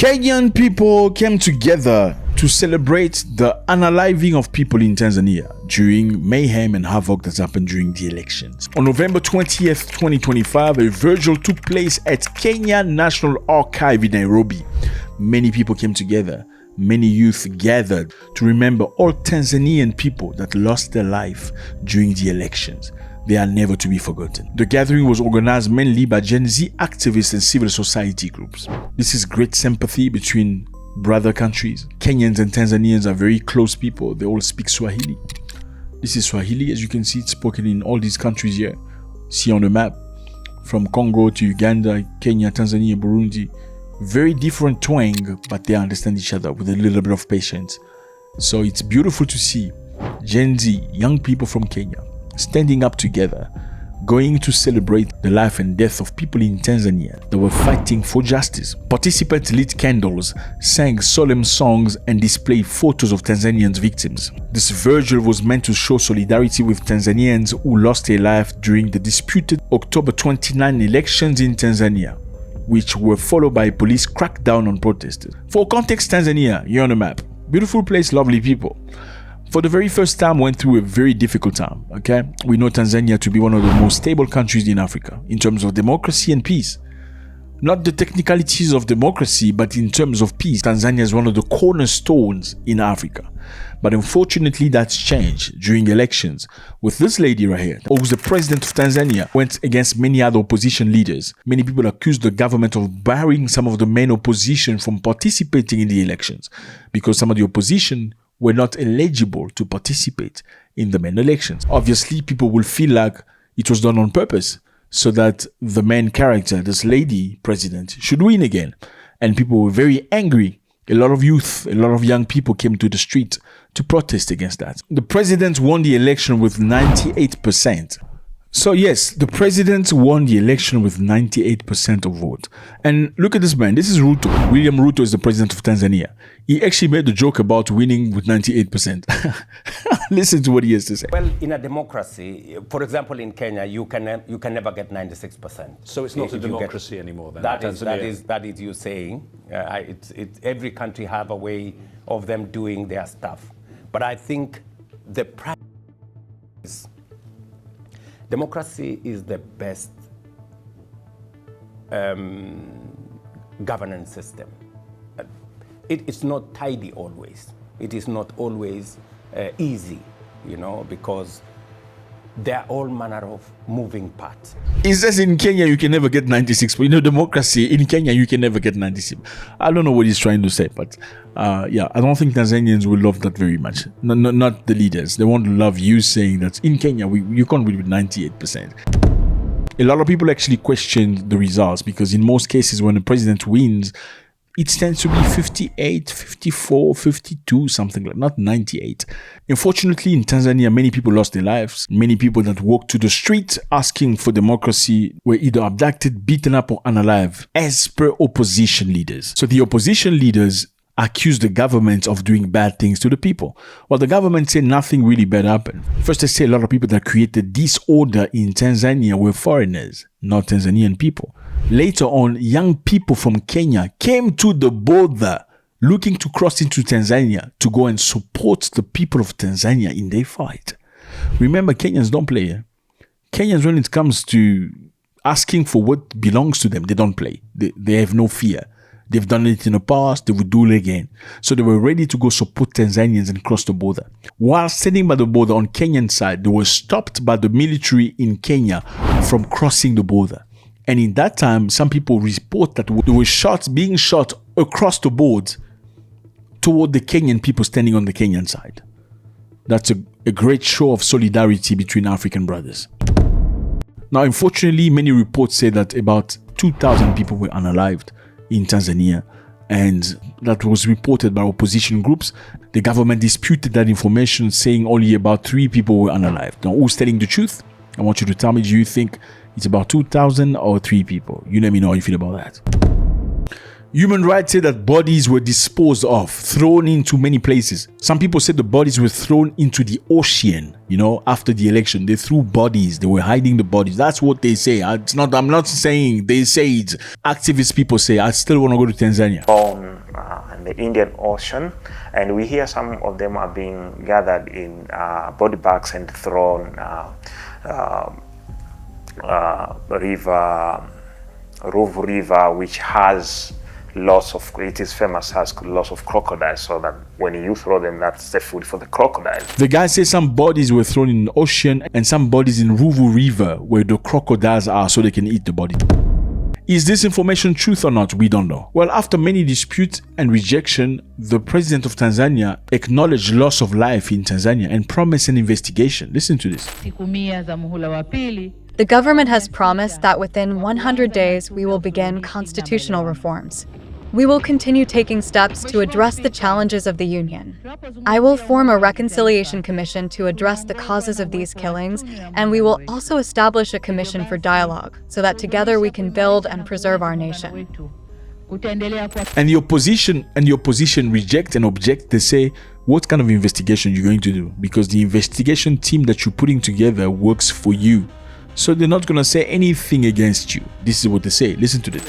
Kenyan people came together to celebrate the unaliving of people in Tanzania during mayhem and havoc that happened during the elections. On November 20th, 2025, a vigil took place at Kenya National Archive in Nairobi. Many people came together. Many youth gathered to remember all Tanzanian people that lost their life during the elections. They are never to be forgotten. The gathering was organized mainly by Gen Z activists and civil society groups. This is great sympathy between brother countries. Kenyans and Tanzanians are very close people. They all speak Swahili. This is Swahili, as you can see, it's spoken in all these countries here. See on the map, from Congo to Uganda, Kenya, Tanzania, Burundi. Very different twang, but they understand each other with a little bit of patience. So it's beautiful to see Gen Z, young people from Kenya, standing up together, going to celebrate the life and death of people in Tanzania that were fighting for justice. Participants lit candles, sang solemn songs, and displayed photos of Tanzanians' victims. This vigil was meant to show solidarity with Tanzanians who lost their life during the disputed October 29 elections in Tanzania, which were followed by a police crackdown on protesters. For context, Tanzania, you're on the map. Beautiful place, lovely people. For the very first time, went through a very difficult time, okay? We know Tanzania to be one of the most stable countries in Africa in terms of democracy and peace. Not the technicalities of democracy, but in terms of peace. Tanzania is one of the cornerstones in Africa. But unfortunately, that's changed during elections with this lady right here, who's the president of Tanzania, went against many other opposition leaders. Many people accused the government of barring some of the main opposition from participating in the elections because some of the opposition were not eligible to participate in the main elections. Obviously, people will feel like it was done on purpose so that the main character, this lady president, should win again. And people were very angry. A lot of youth, a lot of young people came to the street to protest against that. The president won the election with 98%. So yes, the president won the election with 98% of vote. And look at this man. This is Ruto. William Ruto is the president of Tanzania. He actually made a joke about winning with 98%. Listen to what he has to say. Well, in a democracy, for example, in Kenya, you can never get 96%. So it's not a democracy anymore then? That is you saying. Every country have a way of them doing their stuff. But I think the practice, democracy is the best governance system. It's not tidy always. It is not always easy, you know, because there are all manner of moving parts. He says in Kenya you can never get 96%. You know, democracy in Kenya you can never get 96%. I don't know what he's trying to say, but yeah, I don't think Tanzanians will love that very much. Not the leaders. They won't love you saying that in Kenya you can't win with 98%. A lot of people actually question the results because in most cases when the president wins, it tends to be 58, 54, 52, something like, not 98. Unfortunately, in Tanzania, many people lost their lives. Many people that walked to the street asking for democracy were either abducted, beaten up, or unalive, as per opposition leaders. So the opposition leaders accused the government of doing bad things to the people. Well, the government said nothing really bad happened. First, they say a lot of people that created disorder in Tanzania were foreigners, not Tanzanian people. Later on, young people from Kenya came to the border looking to cross into Tanzania to go and support the people of Tanzania in their fight. Remember, Kenyans don't play. Eh? Kenyans, when it comes to asking for what belongs to them, they don't play. They have no fear. They've done it in the past, they will do it again. So they were ready to go support Tanzanians and cross the border. While standing by the border on Kenyan side, they were stopped by the military in Kenya from crossing the border. And in that time, some people report that there were being shot across the board toward the Kenyan people standing on the Kenyan side. That's a great show of solidarity between African brothers. Now, unfortunately, many reports say that about 2,000 people were unalived in Tanzania, and that was reported by opposition groups. The government disputed that information, saying only about 3 people were unalived. Now, who's telling the truth? I want you to tell me, do you think it's about 2,000 or 3 people? You let me know how you feel about that. Human rights say that bodies were disposed of, thrown into many places. Some people said the bodies were thrown into the ocean, after the election. They threw bodies. They were hiding the bodies. That's what they say. I'm not saying they say it. Activist people say. I still want to go to Tanzania. In the Indian Ocean, and we hear some of them are being gathered in body bags and thrown Ruvu River, which has it is famous, has lots of crocodiles, so that when you throw them, that's the food for the crocodiles. The guy says some bodies were thrown in the ocean and some bodies in Ruvu River where the crocodiles are so they can eat the body. Is this information truth or not? We don't know. Well, after many disputes and rejection, the president of Tanzania acknowledged loss of life in Tanzania and promised an investigation. Listen to this. The government has promised that within 100 days we will begin constitutional reforms. We will continue taking steps to address the challenges of the Union. I will form a reconciliation commission to address the causes of these killings, and we will also establish a commission for dialogue so that together we can build and preserve our nation. And the opposition reject and object. They say, what kind of investigation are you going to do? Because the investigation team that you're putting together works for you. So they're not going to say anything against you. This is what they say. Listen to this.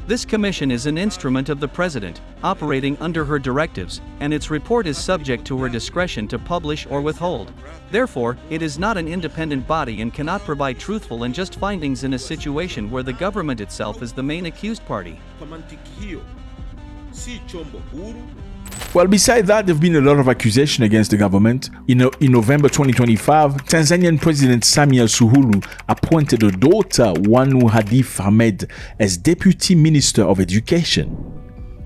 This commission is an instrument of the president, operating under her directives, and its report is subject to her discretion to publish or withhold. Therefore, it is not an independent body and cannot provide truthful and just findings in a situation where the government itself is the main accused party. Well, besides that, there have been a lot of accusations against the government. In November 2025, Tanzanian President Samia Suluhu appointed her daughter, Wanu Hadif Ahmed, as Deputy Minister of Education,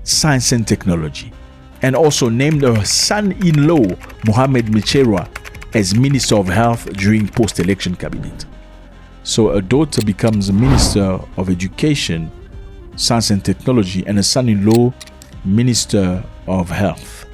Science and Technology, and also named her son-in-law, Mohamed Michera, as Minister of Health during post-election cabinet. So her daughter becomes Minister of Education, Science and Technology, and her son-in-law, Minister of Health.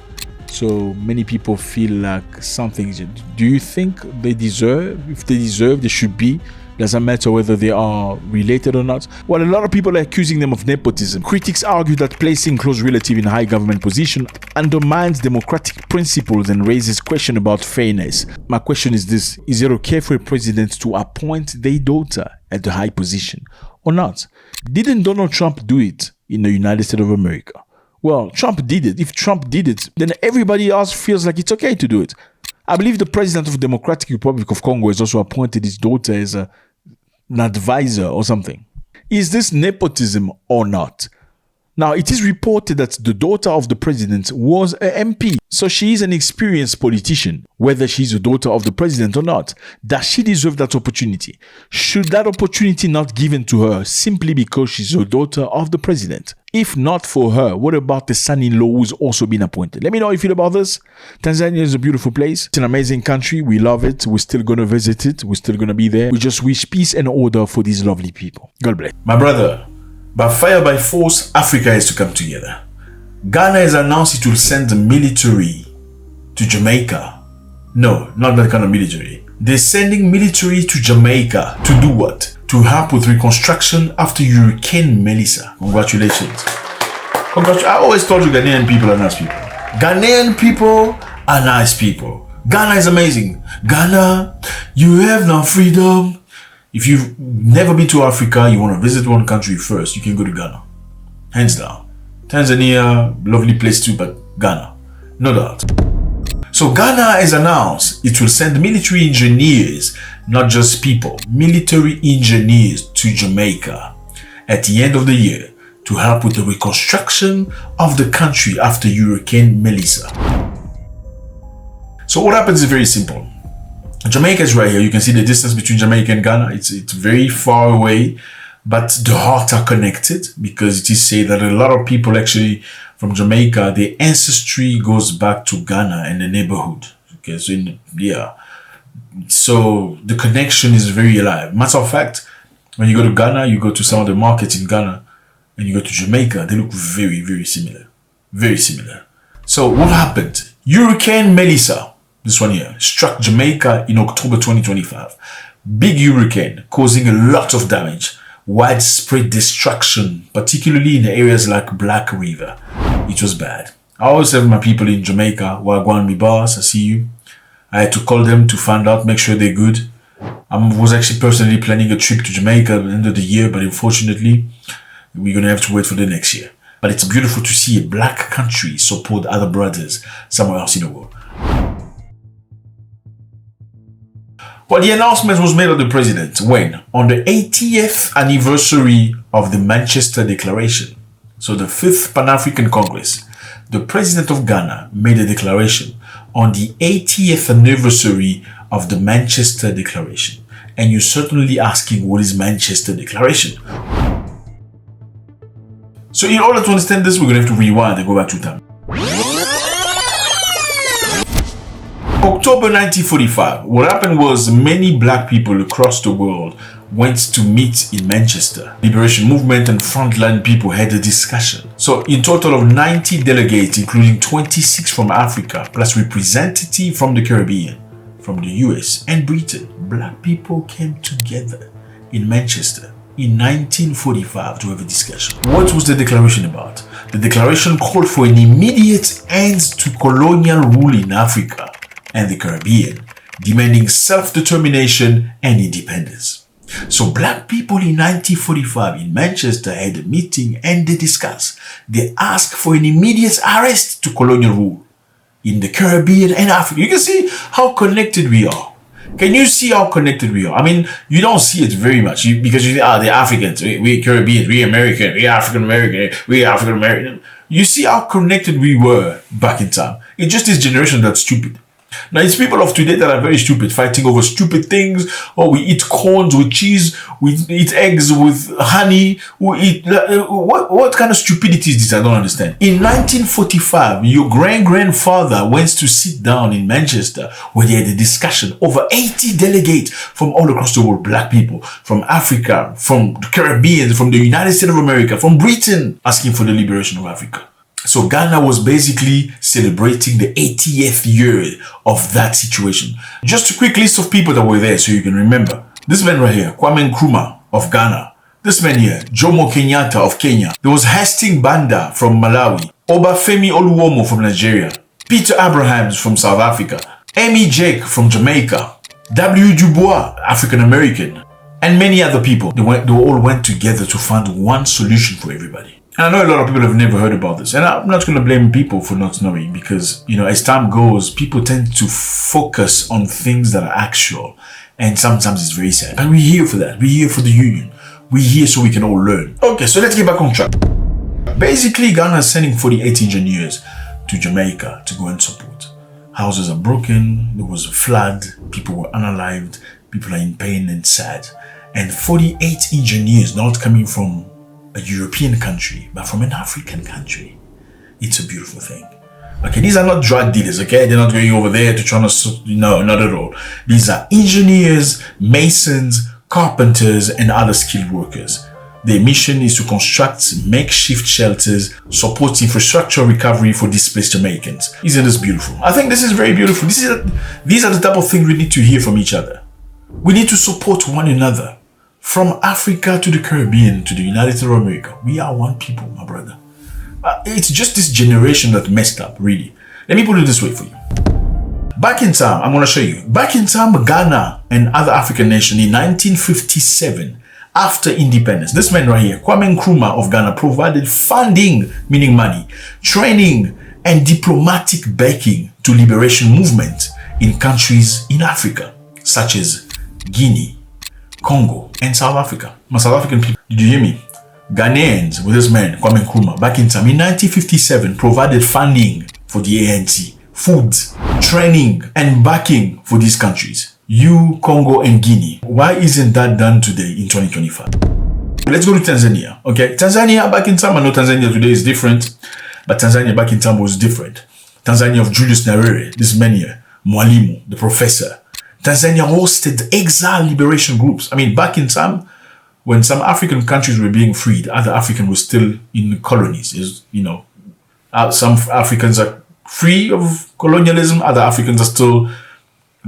So many people feel like something. Do you think they deserve? If they deserve, they should be. Doesn't matter whether they are related or not. Well, a lot of people are accusing them of nepotism. Critics argue that placing close relative in high government position undermines democratic principles and raises question about fairness. My question is this: is it okay for a president to appoint their daughter at the high position or not? Didn't Donald Trump do it in the United States of America? Well, Trump did it. If Trump did it, then everybody else feels like it's okay to do it. I believe the president of the Democratic Republic of Congo has also appointed his daughter as an advisor or something. Is this nepotism or not? Now, it is reported that the daughter of the president was an MP. So she is an experienced politician, whether she's a daughter of the president or not. Does she deserve that opportunity? Should that opportunity not given to her simply because she's a daughter of the president? If not for her, what about the son-in-law who's also been appointed? Let me know how you feel about this. Tanzania is a beautiful place. It's an amazing country. We love it. We're still going to visit it. We're still going to be there. We just wish peace and order for these lovely people. God bless. My brother, by fire, by force, Africa is to come together. Ghana has announced it will send the military to Jamaica. No, not that kind of military. They're sending military to Jamaica to do what? To help with reconstruction after Hurricane Melissa. Congratulations. I always told you Ghanaian people are nice people. Ghanaian people are nice people. Ghana is amazing. Ghana, you have no freedom. If you've never been to Africa, you want to visit one country first, you can go to Ghana. Hands down. Tanzania, lovely place too, but Ghana, no doubt. So Ghana has announced it will send military engineers, not just people, military engineers to Jamaica at the end of the year to help with the reconstruction of the country after Hurricane Melissa. So what happens is very simple. Jamaica is right here. You can see the distance between Jamaica and Ghana. It's very far away, but the hearts are connected because it is said that a lot of people actually from Jamaica, their ancestry goes back to Ghana and the neighborhood. Okay, so the connection is very alive. Matter of fact, when you go to Ghana, you go to some of the markets in Ghana, and you go to Jamaica, they look very, very similar. Very similar. So what happened? Hurricane Melissa, this one here, struck Jamaica in October 2025. Big hurricane causing a lot of damage. widespread destruction, particularly in areas like Black River. It was bad. I always have my people in Jamaica, Wagwan Mi Boss, I see you. I had to call them to find out, make sure they're good. I was actually personally planning a trip to Jamaica at the end of the year, but unfortunately, we're going to have to wait for the next year. But it's beautiful to see a black country support other brothers somewhere else in the world. Well, the announcement was made by the president when? On the 80th anniversary of the Manchester Declaration. So the 5th Pan-African Congress. The president of Ghana made a declaration on the 80th anniversary of the Manchester Declaration. And you're certainly asking, what is Manchester Declaration? So in order to understand this, we're going to have to rewind and go back to time. October 1945, what happened was many black people across the world went to meet in Manchester. Liberation movement and frontline people had a discussion. So in total of 90 delegates, including 26 from Africa, plus representatives from the Caribbean, from the US and Britain, black people came together in Manchester in 1945 to have a discussion. What was the declaration about? The declaration called for an immediate end to colonial rule in Africa and the Caribbean, demanding self-determination and independence. So black people in 1945 in Manchester had a meeting and they discussed. They asked for an immediate arrest to colonial rule in the Caribbean and Africa. You can see how connected we are. Can you see how connected we are? I mean, you don't see it very much because you think, they're Africans, we're Caribbean, we're American, we're African-American, we're African-American. You see how connected we were back in time. It's just this generation that's stupid. Now, it's people of today that are very stupid, fighting over stupid things. Oh, we eat corns with cheese, we eat eggs with honey, we eat... What kind of stupidity is this? I don't understand. In 1945, your great-grandfather went to sit down in Manchester where they had a discussion. Over 80 delegates from all across the world, black people, from Africa, from the Caribbean, from the United States of America, from Britain, asking for the liberation of Africa. So Ghana was basically celebrating the 80th year of that situation. Just a quick list of people that were there so you can remember. This man right here, Kwame Nkrumah of Ghana. This man here, Jomo Kenyatta of Kenya. There was Hastings Banda from Malawi. Obafemi Oluomo from Nigeria. Peter Abrahams from South Africa. Amy Jake from Jamaica. W. Du Bois, African American. And many other people. They all went together to find one solution for everybody. And I know a lot of people have never heard about this. And I'm not going to blame people for not knowing because, as time goes, people tend to focus on things that are actual. And sometimes it's very sad. But we're here for that. We're here for the union. We're here so we can all learn. Okay, so let's get back on track. Basically, Ghana is sending 48 engineers to Jamaica to go and support. Houses are broken. There was a flood. People were unalived. People are in pain and sad. And 48 engineers not coming from a European country, but from an African country. It's a beautiful thing. Okay, these are not drug dealers, okay? They're not going over there to try to, no, not at all. These are engineers, masons, carpenters, and other skilled workers. Their mission is to construct makeshift shelters, support infrastructure recovery for displaced Jamaicans. Isn't this beautiful? I think this is very beautiful. These are the type of things we need to hear from each other. We need to support one another. From Africa to the Caribbean to the United States of America, we are one people, my brother. It's just this generation that messed up, really. Let me put it this way for you. Back in time, I'm going to show you. Back in time, Ghana and other African nations in 1957, after independence, this man right here, Kwame Nkrumah of Ghana, provided funding, meaning money, training, and diplomatic backing to liberation movement in countries in Africa, such as Guinea, Congo, and South Africa. My South African people, did you hear me? Ghanaians with this man, Kwame Nkrumah, back in time in 1957, provided funding for the ANC, food, training, and backing for these countries. Congo, and Guinea. Why isn't that done today in 2025? Let's go to Tanzania. Okay, Tanzania back in time, I know Tanzania today is different, but Tanzania back in time was different. Tanzania of Julius Nyerere, this man here, Mwalimu, the professor. Tanzania hosted exile liberation groups. I mean, back in time, when some African countries were being freed, other Africans were still in colonies. Some Africans are free of colonialism, other Africans are still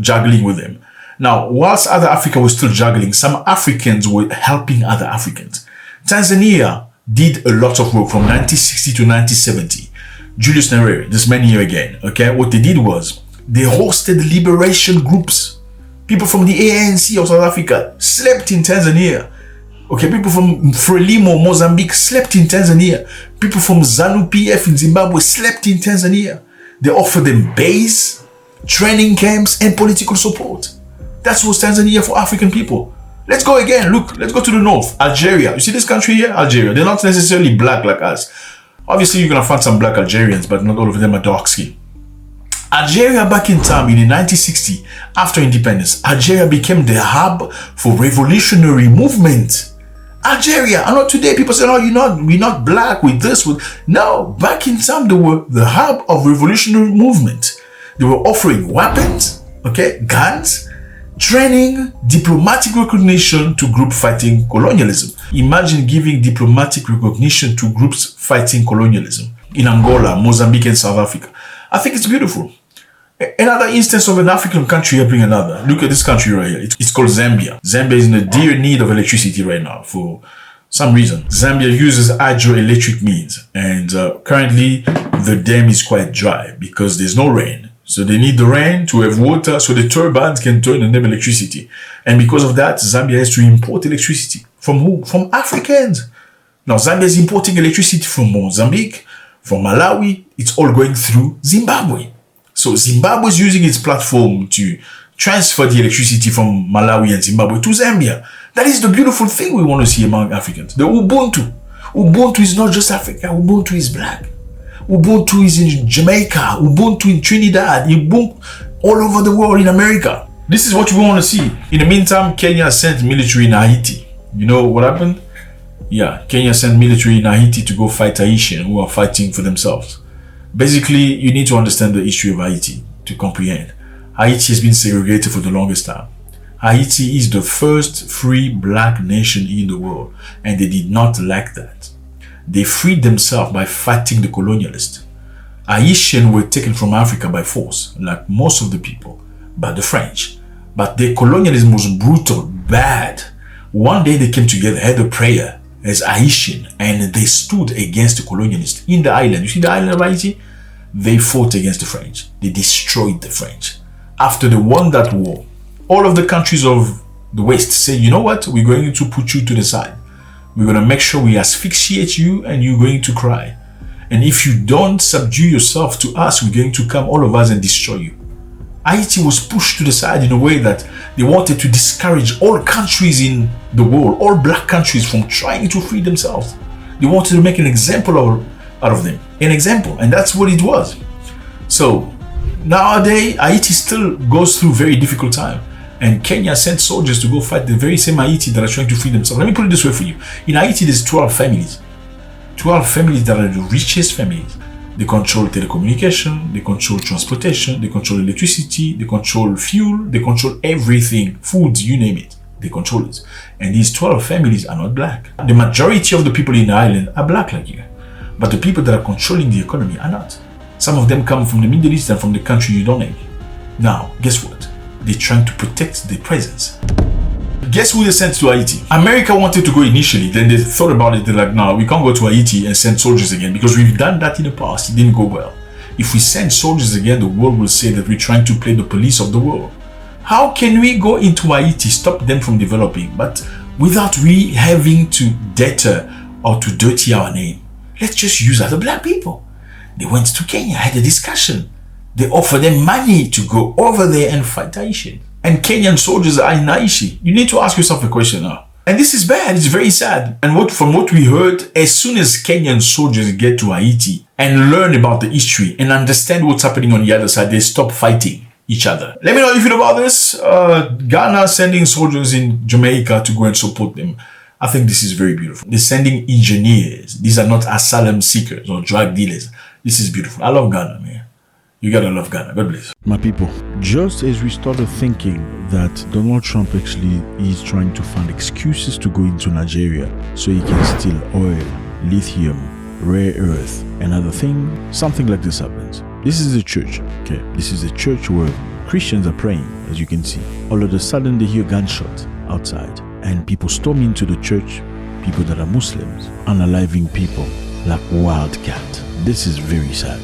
juggling with them. Now, whilst other Africa was still juggling, some Africans were helping other Africans. Tanzania did a lot of work from 1960 to 1970. Julius Nyerere, this man here again, okay? What they did was, they hosted liberation groups. People from the ANC of South Africa slept in Tanzania. Okay, people from Frelimo, Mozambique slept in Tanzania. People from ZANU-PF in Zimbabwe slept in Tanzania. They offered them base, training camps, and political support. That was Tanzania for African people. Let's go again. Look, let's go to the north. Algeria. You see this country here? Algeria. They're not necessarily black like us. Obviously, you're going to find some black Algerians, but not all of them are dark skin. Algeria back in time in the 1960s, after independence, Algeria became the hub for revolutionary movement. Algeria, I know today people say, oh, we're not black with this. No, back in time, they were the hub of revolutionary movement. They were offering weapons, okay, guns, training, diplomatic recognition to groups fighting colonialism. Imagine giving diplomatic recognition to groups fighting colonialism in Angola, Mozambique, and South Africa. I think it's beautiful. Another instance of an African country helping another. Look at this country right here. It's called Zambia. Zambia is in a dire need of electricity right now for some reason. Zambia uses hydroelectric means, and currently the dam is quite dry because there's no rain. So they need the rain to have water so the turbines can turn and have electricity. And because of that, Zambia has to import electricity. From who? From Africans. Now Zambia is importing electricity from Mozambique, from Malawi. It's all going through Zimbabwe. So Zimbabwe is using its platform to transfer the electricity from Malawi and Zimbabwe to Zambia. That is the beautiful thing we want to see among Africans. The Ubuntu. Ubuntu is not just Africa. Ubuntu is black. Ubuntu is in Jamaica. Ubuntu in Trinidad. Ubuntu all over the world in America. This is what we want to see. In the meantime, Kenya sent military in Haiti. You know what happened? Yeah, Kenya sent military in Haiti to go fight Haitians who are fighting for themselves. Basically, you need to understand the history of Haiti to comprehend. Haiti has been segregated for the longest time. Haiti is the first free black nation in the world, and they did not like that. They freed themselves by fighting the colonialists. Haitians were taken from Africa by force, like most of the people, by the French. But their colonialism was brutal, bad. One day they came together, had a prayer as Haitian, and they stood against the colonialists in the island. You see the island of Haiti? They fought against the French. They destroyed the French. After they won that war, all of the countries of the West said, you know what? We're going to put you to the side. We're going to make sure we asphyxiate you and you're going to cry. And if you don't subdue yourself to us, we're going to come, all of us, and destroy you. Haiti was pushed to the side in a way that they wanted to discourage all countries in the world, all black countries, from trying to free themselves. They wanted to make an example out of them. An example. And that's what it was. So nowadays, Haiti still goes through very difficult time. And Kenya sent soldiers to go fight the very same Haiti that are trying to free themselves. Let me put it this way for you. In Haiti, there's 12 families. 12 families that are the richest families. They control telecommunication, they control transportation, they control electricity, they control fuel, they control everything, food, you name it. They control it. And these 12 families are not black. The majority of the people in the island are black like you. But the people that are controlling the economy are not. Some of them come from the Middle East and from the country you don't name. Now, guess what? They're trying to protect their presence. Guess who they sent to Haiti? America wanted to go initially, then they thought about it. They're like, no, we can't go to Haiti and send soldiers again because we've done that in the past. It didn't go well. If we send soldiers again, the world will say that we're trying to play the police of the world. How can we go into Haiti, stop them from developing, but without we having to deter or to dirty our name? Let's just use other black people. They went to Kenya, had a discussion. They offered them money to go over there and fight Haitians. And Kenyan soldiers are in Haiti. You need to ask yourself a question now. And this is bad. It's very sad. And from what we heard, as soon as Kenyan soldiers get to Haiti and learn about the history and understand what's happening on the other side, they stop fighting each other. Let me know if you know about this. Ghana sending soldiers in Jamaica to go and support them. I think this is very beautiful. They're sending engineers. These are not asylum seekers or drug dealers. This is beautiful. I love Ghana, man. You gotta love Ghana. God bless. My people, just as we started thinking that Donald Trump actually is trying to find excuses to go into Nigeria so he can steal oil, lithium, rare earth, and other things, something like this happens. This is the church, okay? This is the church where Christians are praying, as you can see. All of a sudden, they hear gunshots outside, and people storm into the church, people that are Muslims, unaliving people like wildcat. This is very sad.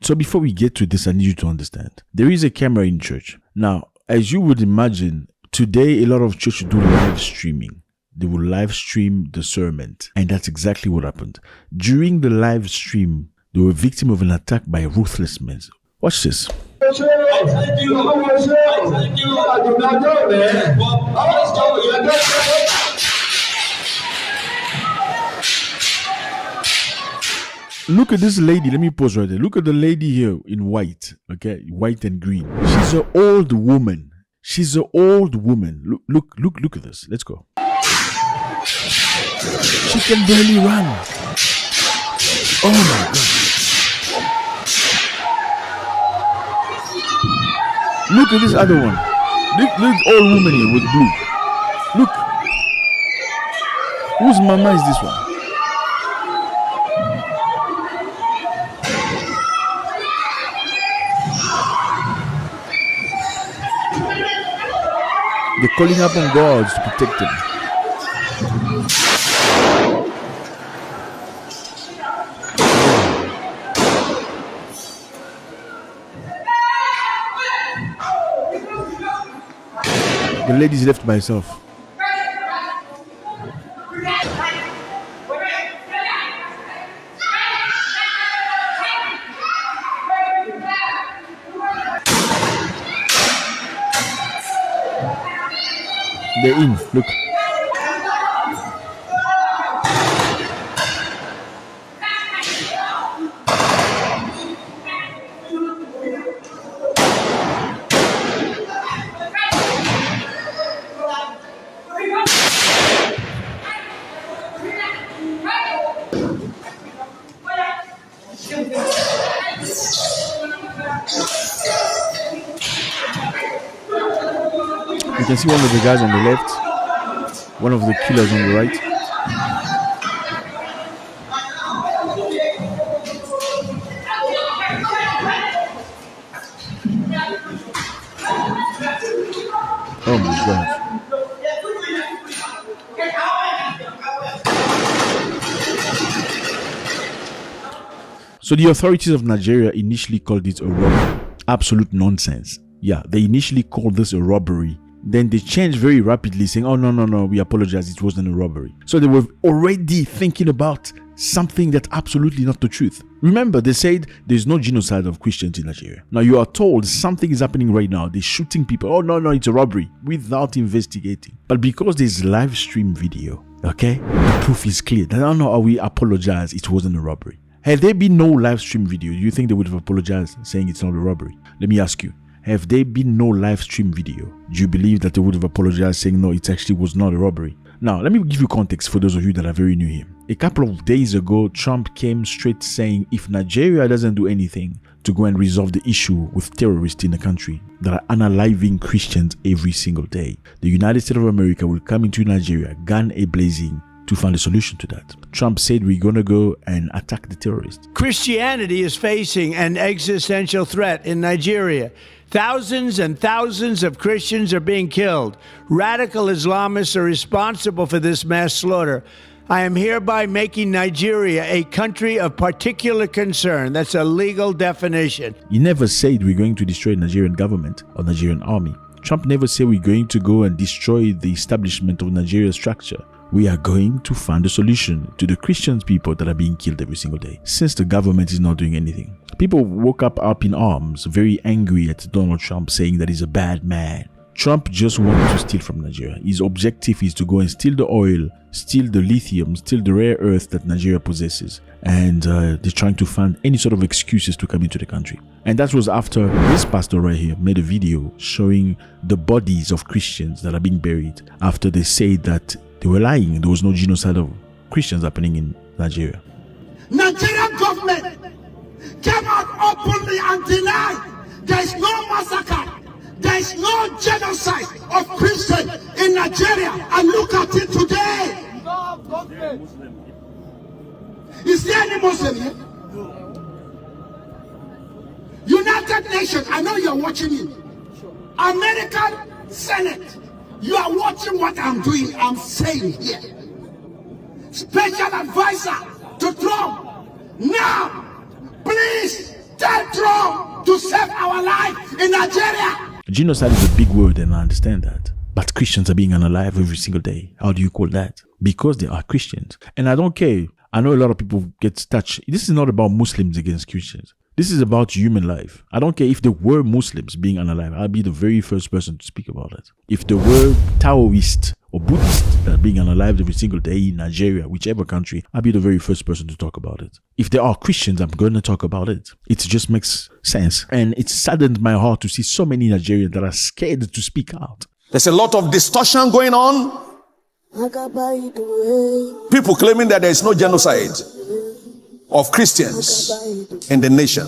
So before we get to this, I need you to understand. There is a camera in church. Now, as you would imagine, today a lot of churches do live streaming. They will live stream the sermon. And that's exactly what happened. During the live stream, they were victim of an attack by ruthless men. Watch this. Look at this lady. Let me pause right there. Look at the lady here in white. Okay, white and green. She's an old woman. She's an old woman. Look at this. Let's go. She can barely run. Oh my God. Look at this other one. Look at old woman here with blue. Look. Whose mama is this one? They're calling up on gods to protect them. The lady's left by herself. They're in, look. You can see one of the guys on the left, one of the killers on the right. Oh my God. So the authorities of Nigeria initially called it a robbery. Absolute nonsense. Yeah, they initially called this a robbery. Then they changed very rapidly, saying, oh, no, we apologize, it wasn't a robbery. So they were already thinking about something that's absolutely not the truth. Remember, they said there's no genocide of Christians in Nigeria. Now you are told something is happening right now. They're shooting people. Oh, no, it's a robbery, without investigating. But because there's live stream video, okay, the proof is clear. No, we apologize, it wasn't a robbery. Had there been no live stream video, do you think they would have apologized saying it's not a robbery? Let me ask you. Have there been no live stream video? Do you believe that they would have apologized saying no, it actually was not a robbery? Now, let me give you context for those of you that are very new here. A couple of days ago, Trump came straight saying if Nigeria doesn't do anything to go and resolve the issue with terrorists in the country that are unaliving Christians every single day, the United States of America will come into Nigeria, gun a-blazing, to find a solution to that. Trump said we're going to go and attack the terrorists. Christianity is facing an existential threat in Nigeria. Thousands and thousands of Christians are being killed. Radical Islamists are responsible for this mass slaughter. I am hereby making Nigeria a country of particular concern. That's a legal definition. He never said we're going to destroy the Nigerian government or Nigerian army. Trump never said we're going to go and destroy the establishment of Nigeria's structure. We are going to find a solution to the Christian people that are being killed every single day, since the government is not doing anything. People woke up in arms, very angry at Donald Trump, saying that he's a bad man. Trump just wanted to steal from Nigeria. His objective is to go and steal the oil, steal the lithium, steal the rare earth that Nigeria possesses. And they're trying to find any sort of excuses to come into the country. And that was after this pastor right here made a video showing the bodies of Christians that are being buried after they said that they were lying. There was no genocide of Christians happening in Nigeria. Nigerian government came out openly and denied there is no massacre, there is no genocide of Christians in Nigeria. And look at it today. Is there any Muslim here? United Nations, I know you're watching me. American Senate, you are watching what I'm doing, I'm saying here. Special advisor to Trump. Now, please tell Trump to save our life in Nigeria. Genocide is a big word, and I understand that. But Christians are being unalive every single day. How do you call that? Because they are Christians. And I don't care. I know a lot of people get touched. This is not about Muslims against Christians. This is about human life. I don't care if there were Muslims being unalive. I'll be the very first person to speak about it. If there were Taoists or Buddhists that are being unalived every single day in Nigeria, whichever country, I'll be the very first person to talk about it. If there are Christians, I'm going to talk about it. It just makes sense. And it saddened my heart to see so many Nigerians that are scared to speak out. There's a lot of distortion going on. People claiming that there is no genocide of Christians in the nation.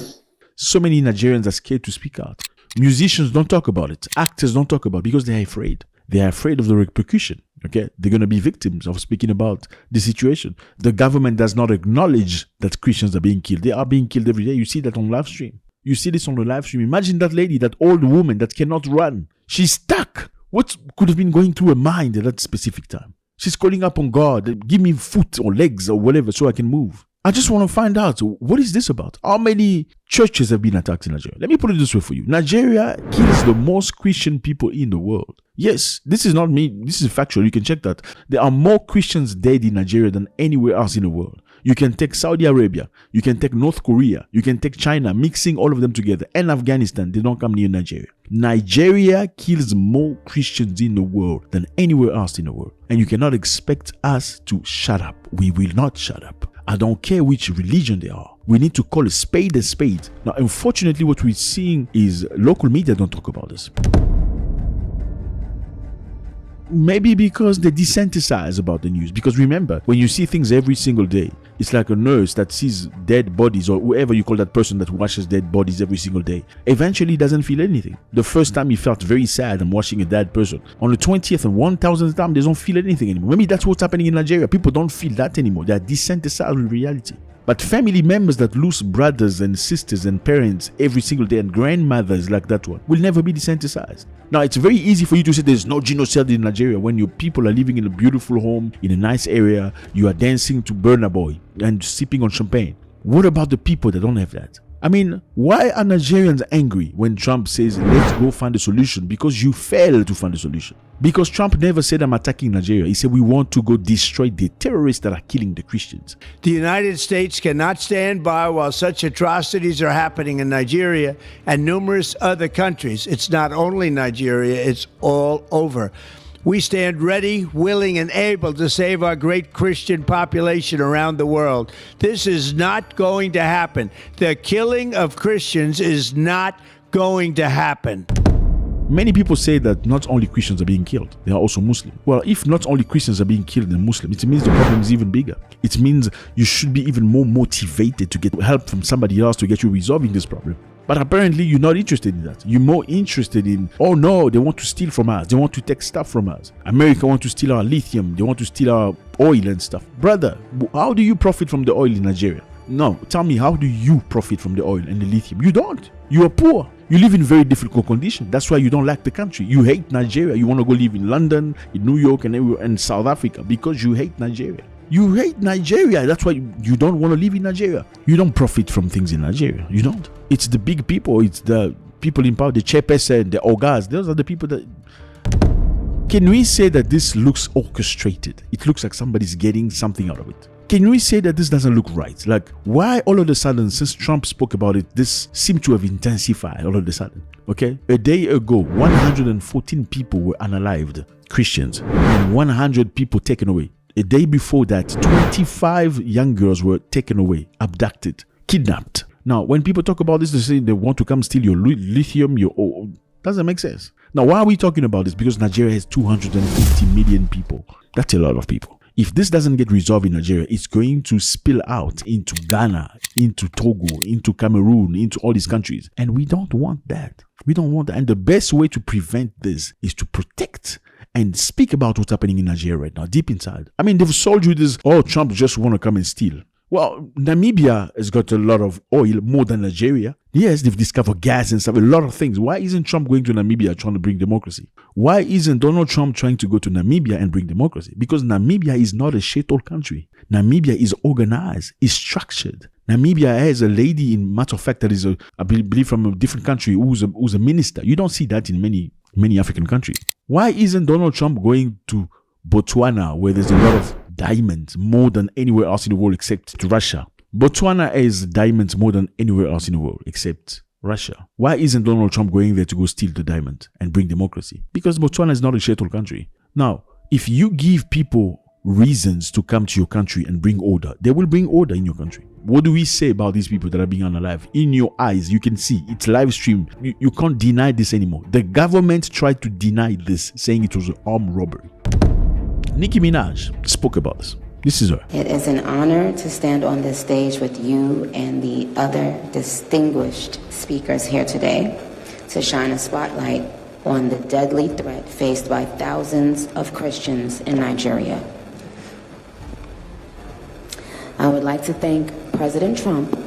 So many Nigerians are scared to speak out. Musicians don't talk about it. Actors don't talk about it because they're afraid. They are afraid of the repercussion. Okay, they're going to be victims of speaking about the situation. The government does not acknowledge that Christians are being killed. They are being killed every day. You see that on live stream. You see this on the live stream. Imagine that lady, that old woman that cannot run. She's stuck. What could have been going through her mind at that specific time? She's calling up on God, give me foot or legs or whatever so I can move. I just want to find out, what is this about? How many churches have been attacked in Nigeria? Let me put it this way for you. Nigeria kills the most Christian people in the world. Yes, this is not me. This is factual. You can check that. There are more Christians dead in Nigeria than anywhere else in the world. You can take Saudi Arabia. You can take North Korea. You can take China, mixing all of them together. And Afghanistan, they don't come near Nigeria. Nigeria kills more Christians in the world than anywhere else in the world. And you cannot expect us to shut up. We will not shut up. I don't care which religion they are. We need to call a spade a spade. Now, unfortunately, what we're seeing is local media don't talk about this. Maybe because they desensitize about the news. Because remember, when you see things every single day, it's like a nurse that sees dead bodies, or whoever you call that person that washes dead bodies every single day. Eventually doesn't feel anything. The first time he felt very sad and washing a dead person. On the 20th and 1000th time, they don't feel anything anymore. Maybe that's what's happening in Nigeria. People don't feel that anymore. They are desensitized with reality. But family members that lose brothers and sisters and parents every single day, and grandmothers like that one, will never be desensitized. Now, it's very easy for you to say there's no genocide in Nigeria when your people are living in a beautiful home, in a nice area, you are dancing to Burna Boy and sipping on champagne. What about the people that don't have that? I mean, why are Nigerians angry when Trump says, let's go find a solution? Because you failed to find a solution. Because Trump never said, I'm attacking Nigeria. He said, we want to go destroy the terrorists that are killing the Christians. The United States cannot stand by while such atrocities are happening in Nigeria and numerous other countries. It's not only Nigeria, it's all over. We stand ready, willing, and able to save our great Christian population around the world. This is not going to happen. The killing of Christians is not going to happen. Many people say that not only Christians are being killed, they are also Muslims. Well, if not only Christians are being killed and Muslims, it means the problem is even bigger. It means you should be even more motivated to get help from somebody else to get you resolving this problem. But apparently you're not interested in that. You're more interested in, oh no, they want to steal from us. They want to take stuff from us. America want to steal our lithium. They want to steal our oil and stuff. Brother, how do you profit from the oil in Nigeria? No, tell me, how do you profit from the oil and the lithium? You don't. You are poor. You live in very difficult conditions. That's why you don't like the country. You hate Nigeria. You want to go live in London, in New York, and South Africa because you hate Nigeria. You hate Nigeria. That's why you don't want to live in Nigeria. You don't profit from things in Nigeria. You don't. It's the big people. It's the people in power, the chairperson, the ogas. Those are the people that... Can we say that this looks orchestrated? It looks like somebody's getting something out of it. Can we say that this doesn't look right? Like, why all of a sudden, since Trump spoke about it, this seemed to have intensified all of a sudden? Okay? A day ago, 114 people were unalived, Christians, and 100 people taken away. A day before that, 25 young girls were taken away, abducted, kidnapped. Now, when people talk about this, they say they want to come steal your lithium, your oil. Doesn't make sense. Now, why are we talking about this? Because Nigeria has 250 million people. That's a lot of people. If this doesn't get resolved in Nigeria, it's going to spill out into Ghana, into Togo, into Cameroon, into all these countries. And we don't want that. We don't want that. And the best way to prevent this is to protect and speak about what's happening in Nigeria right now, deep inside. I mean, they've sold you this, oh, Trump just want to come and steal. Well, Namibia has got a lot of oil, more than Nigeria. Yes, they've discovered gas and stuff, a lot of things. Why isn't Trump going to Namibia trying to bring democracy? Why isn't Donald Trump trying to go to Namibia and bring democracy? Because Namibia is not a shithole country. Namibia is organized, is structured. Namibia has a lady, in matter of fact, that is, I believe, from a different country who's a minister. You don't see that in many African countries. Why isn't Donald Trump going to Botswana, where there's a lot of diamonds, more than anywhere else in the world except to Russia? Botswana has diamonds more than anywhere else in the world except Russia. Why isn't Donald Trump going there to go steal the diamond and bring democracy? Because Botswana is not a shithole country. Now, if you give people reasons to come to your country and bring order, they will bring order in your country. What do we say about these people that are being unalived? In your eyes, you can see it's live stream. You can't deny this anymore. The government tried to deny this, saying it was an armed robbery. Nicki Minaj spoke about this. This is her. It is an honor to stand on this stage with you and the other distinguished speakers here today to shine a spotlight on the deadly threat faced by thousands of Christians in Nigeria. I would like to thank President Trump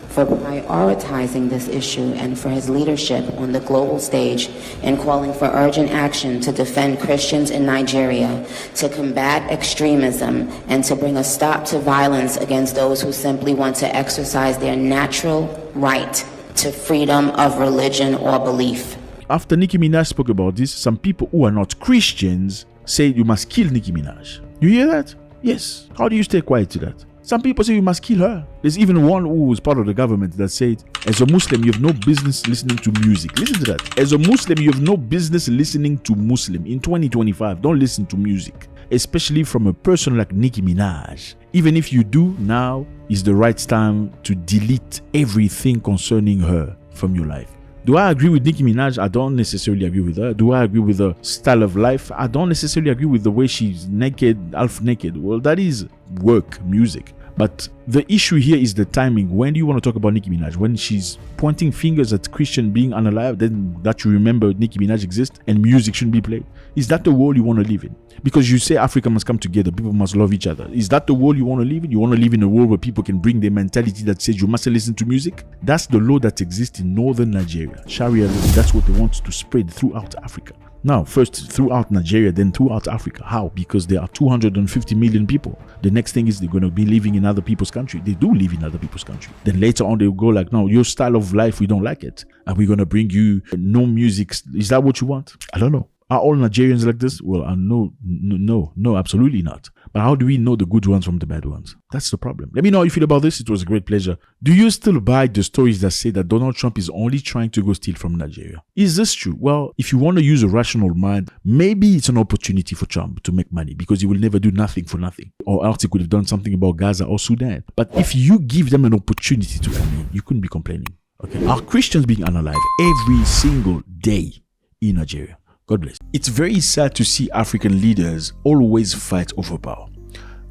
for prioritizing this issue and for his leadership on the global stage in calling for urgent action to defend Christians in Nigeria, to combat extremism, and to bring a stop to violence against those who simply want to exercise their natural right to freedom of religion or belief. After Nicki Minaj spoke about this, some people who are not Christians say you must kill Nicki Minaj. You hear that? Yes. How do you stay quiet to that? Some people say you must kill her. There's even one who was part of the government that said, as a Muslim, you have no business listening to music. Listen to that. As a Muslim, you have no business listening to Muslim. In 2025, don't listen to music, especially from a person like Nicki Minaj. Even if you do, now is the right time to delete everything concerning her from your life. Do I agree with Nicki Minaj? I don't necessarily agree with her. Do I agree with her style of life? I don't necessarily agree with the way she's naked, half naked. Well, that is work, music. But the issue here is the timing. When do you want to talk about Nicki Minaj? When she's pointing fingers at Christian being unalive, then that you remember Nicki Minaj exists and music shouldn't be played? Is that the world you want to live in? Because you say Africa must come together, people must love each other. Is that the world you want to live in? You want to live in a world where people can bring their mentality that says you mustn't listen to music? That's the law that exists in northern Nigeria. Sharia law, that's what they want to spread throughout Africa. Now, first throughout Nigeria, then throughout Africa. How? Because there are 250 million people. The next thing is they're going to be living in other people's country. They do live in other people's country. Then later on, they'll go like, no, your style of life, we don't like it. Are we going to bring you no music? Is that what you want? I don't know. Are all Nigerians like this? Well, no, absolutely not. But how do we know the good ones from the bad ones? That's the problem. Let me know how you feel about this. It was a great pleasure. Do you still buy the stories that say that Donald Trump is only trying to go steal from Nigeria? Is this true? Well, if you want to use a rational mind, maybe it's an opportunity for Trump to make money because he will never do nothing for nothing. Or else he could have done something about Gaza or Sudan. But if you give them an opportunity to come in, you couldn't be complaining. Okay? Are Christians being unalive every single day in Nigeria? God bless. It's very sad to see African leaders always fight over power.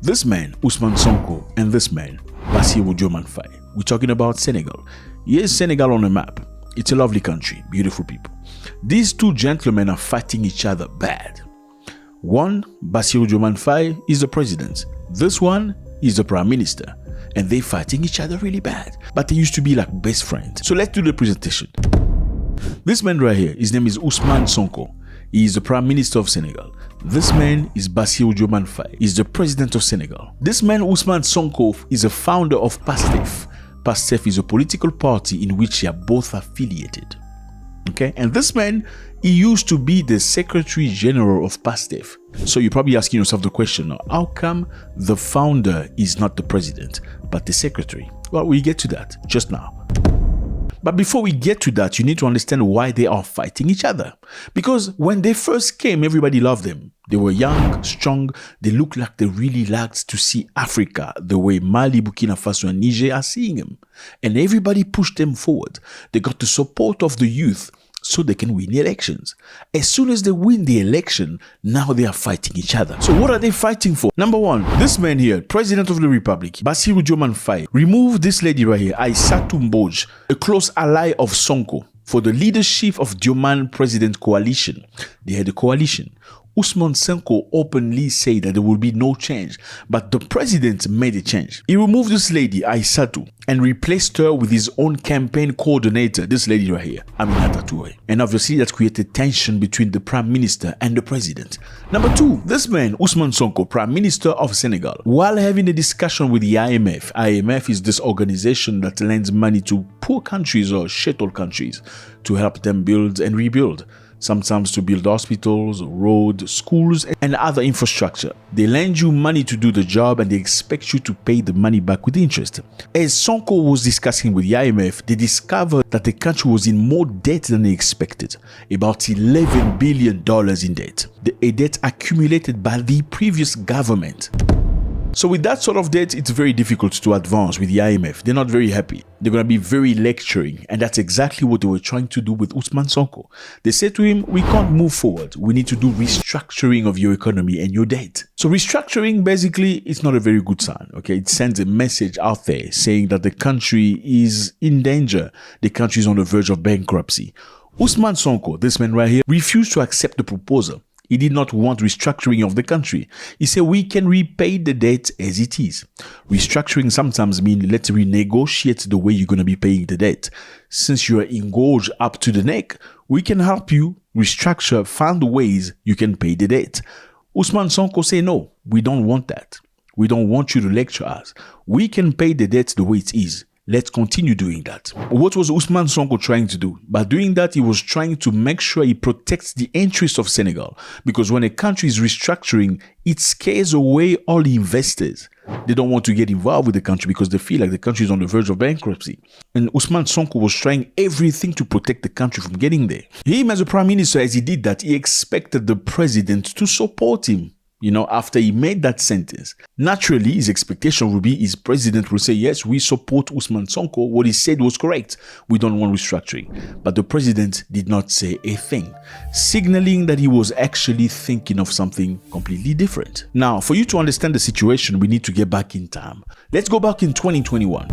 This man, Ousmane Sonko, and this man, Bassirou Diomaye Faye. We're talking about Senegal. Here's Senegal on the map. It's a lovely country, beautiful people. These two gentlemen are fighting each other bad. One, Bassirou Diomaye Faye, is the president. This one is the prime minister. And they're fighting each other really bad. But they used to be like best friends. So let's do the presentation. This man right here, his name is Ousmane Sonko. He is the Prime Minister of Senegal. This man is Bassirou Diomaye Faye. He is the President of Senegal. This man, Ousmane Sonko, is a founder of PASTEF. PASTEF is a political party in which they are both affiliated. Okay? And this man, he used to be the Secretary General of PASTEF. So you're probably asking yourself the question, how come the founder is not the president, but the secretary? Well, we'll get to that just now. But before we get to that, you need to understand why they are fighting each other. Because when they first came, everybody loved them. They were young, strong. They looked like they really liked to see Africa the way Mali, Burkina Faso, and Niger are seeing them. And everybody pushed them forward. They got the support of the youth so they can win the elections. As soon as they win the election, now they are fighting each other. So what are they fighting for? Number one, this man here, President of the Republic, Bassirou Diomaye Faye, removed this lady right here, Aïssatou Mbodj, a close ally of Sonko, for the leadership of Diomaye President Coalition. They had a coalition. Ousmane Sonko openly said that there will be no change, but the president made a change. He removed this lady, Aissatu, and replaced her with his own campaign coordinator, this lady right here, Aminata Touré. And obviously that created tension between the prime minister and the president. Number 2, this man, Ousmane Sonko, prime minister of Senegal, while having a discussion with the IMF. IMF is this organization that lends money to poor countries or shithole countries to help them build and rebuild. Sometimes to build hospitals, roads, schools, and other infrastructure. They lend you money to do the job and they expect you to pay the money back with interest. As Sonko was discussing with the IMF, they discovered that the country was in more debt than they expected, about $11 billion in debt, a debt accumulated by the previous government. So with that sort of debt, it's very difficult to advance with the IMF. They're not very happy. They're going to be very lecturing, and that's exactly what they were trying to do with Ousmane Sonko. They said to him, we can't move forward. We need to do restructuring of your economy and your debt. So restructuring, basically, it's not a very good sign, okay? It sends a message out there saying that the country is in danger. The country is on the verge of bankruptcy. Ousmane Sonko, this man right here, refused to accept the proposal. He did not want restructuring of the country. He said we can repay the debt as it is. Restructuring sometimes means let's renegotiate the way you're going to be paying the debt. Since you are engorged up to the neck, we can help you restructure, find ways you can pay the debt. Ousmane Sonko say no, we don't want that. We don't want you to lecture us. We can pay the debt the way it is. Let's continue doing that. What was Ousmane Sonko trying to do? By doing that, he was trying to make sure he protects the interests of Senegal. Because when a country is restructuring, it scares away all the investors. They don't want to get involved with the country because they feel like the country is on the verge of bankruptcy. And Ousmane Sonko was trying everything to protect the country from getting there. Him as a prime minister, as he did that, he expected the president to support him. After he made that sentence, naturally his expectation would be his president will say, yes, we support Ousmane Sonko. What he said was correct. We don't want restructuring. But the president did not say a thing, signaling that he was actually thinking of something completely different. Now, for you to understand the situation, we need to get back in time. Let's go back in 2021.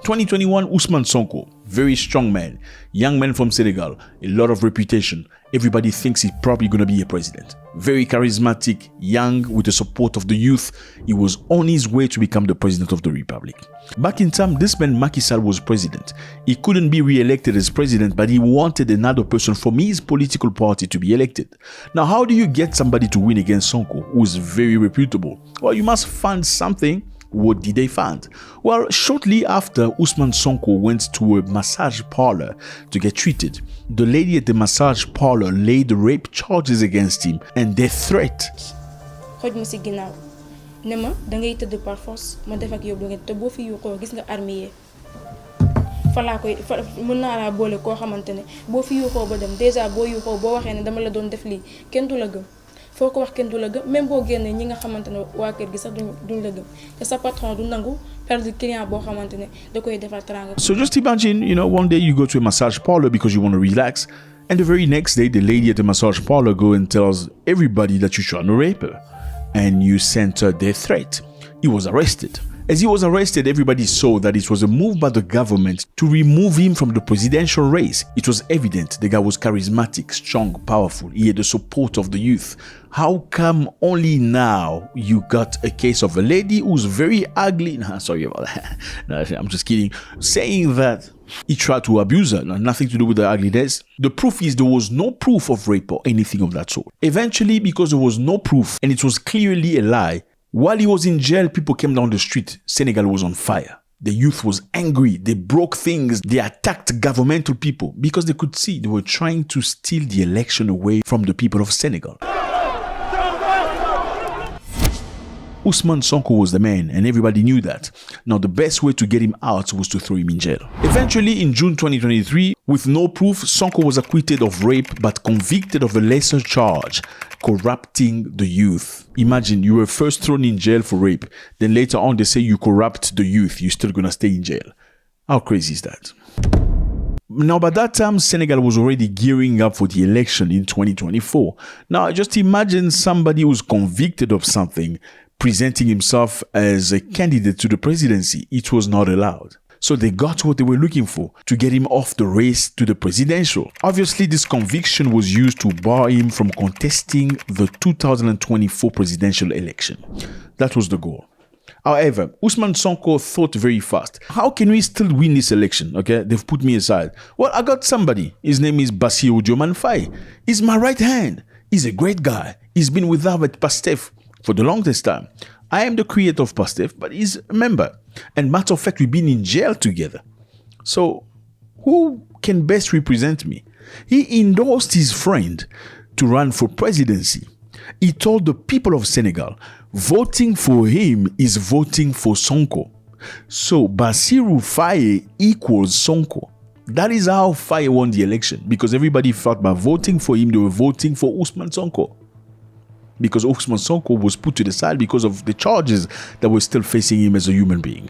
2021, Ousmane Sonko, very strong man, young man from Senegal, a lot of reputation. Everybody thinks he's probably going to be a president. Very charismatic, young, with the support of the youth. He was on his way to become the president of the republic. Back in time, this man Mwekassa was president. He couldn't be re-elected as president, but he wanted another person from his political party to be elected. Now, how do you get somebody to win against Sonko, who is very reputable? Well, you must find something. What did they find? Well, shortly after, Ousmane Sonko went to a massage parlor to get treated. The lady at the massage parlor laid rape charges against him and death threat. foo ko wax kenn du la gëm même boo génnee ñi nga xamante ne waa kër gi sax duñ la gëm te sa patron du nangu perdre client boo xamante ne da koy defal teraanga. So just imagine, one day you go to a massage parlor because you want to relax, and the very next day the lady at the massage parlor go and tells everybody that you're trying to rape her, and you sent her death threat. He was arrested. As he was arrested, everybody saw that it was a move by the government to remove him from the presidential race. It was evident the guy was charismatic, strong, powerful. He had the support of the youth. How come only now you got a case of a lady who's very ugly? Nah, sorry about that. No, I'm just kidding. Saying that he tried to abuse her. Nothing to do with the ugliness. The proof is there was no proof of rape or anything of that sort. Eventually, because there was no proof and it was clearly a lie, while he was in jail, people came down the street. Senegal was on fire. The youth was angry. They broke things. They attacked governmental people because they could see they were trying to steal the election away from the people of Senegal. Ousmane Sonko was the man, and everybody knew that. Now, the best way to get him out was to throw him in jail. Eventually, in June 2023, with no proof, Sonko was acquitted of rape but convicted of a lesser charge, corrupting the youth. Imagine, you were first thrown in jail for rape, then later on they say you corrupt the youth, you're still gonna stay in jail. How crazy is that? Now, by that time, Senegal was already gearing up for the election in 2024. Now, just imagine somebody who's convicted of something presenting himself as a candidate to the presidency. It was not allowed. So they got what they were looking for, to get him off the race to the presidential. Obviously, this conviction was used to bar him from contesting the 2024 presidential election. That was the goal. However, Ousmane Sonko thought very fast. How can we still win this election? Okay, they've put me aside. Well, I got somebody. His name is Bassirou Diomaye Faye. He's my right hand. He's a great guy. He's been with Pastef for the longest time. I am the creator of Pastef, but he's a member. And matter of fact, we've been in jail together. So who can best represent me? He endorsed his friend to run for presidency. He told the people of Senegal, voting for him is voting for Sonko. So Bassirou Faye equals Sonko. That is how Faye won the election, because everybody thought by voting for him, they were voting for Ousmane Sonko. Because Ousmane Sonko was put to the side because of the charges that were still facing him as a human being.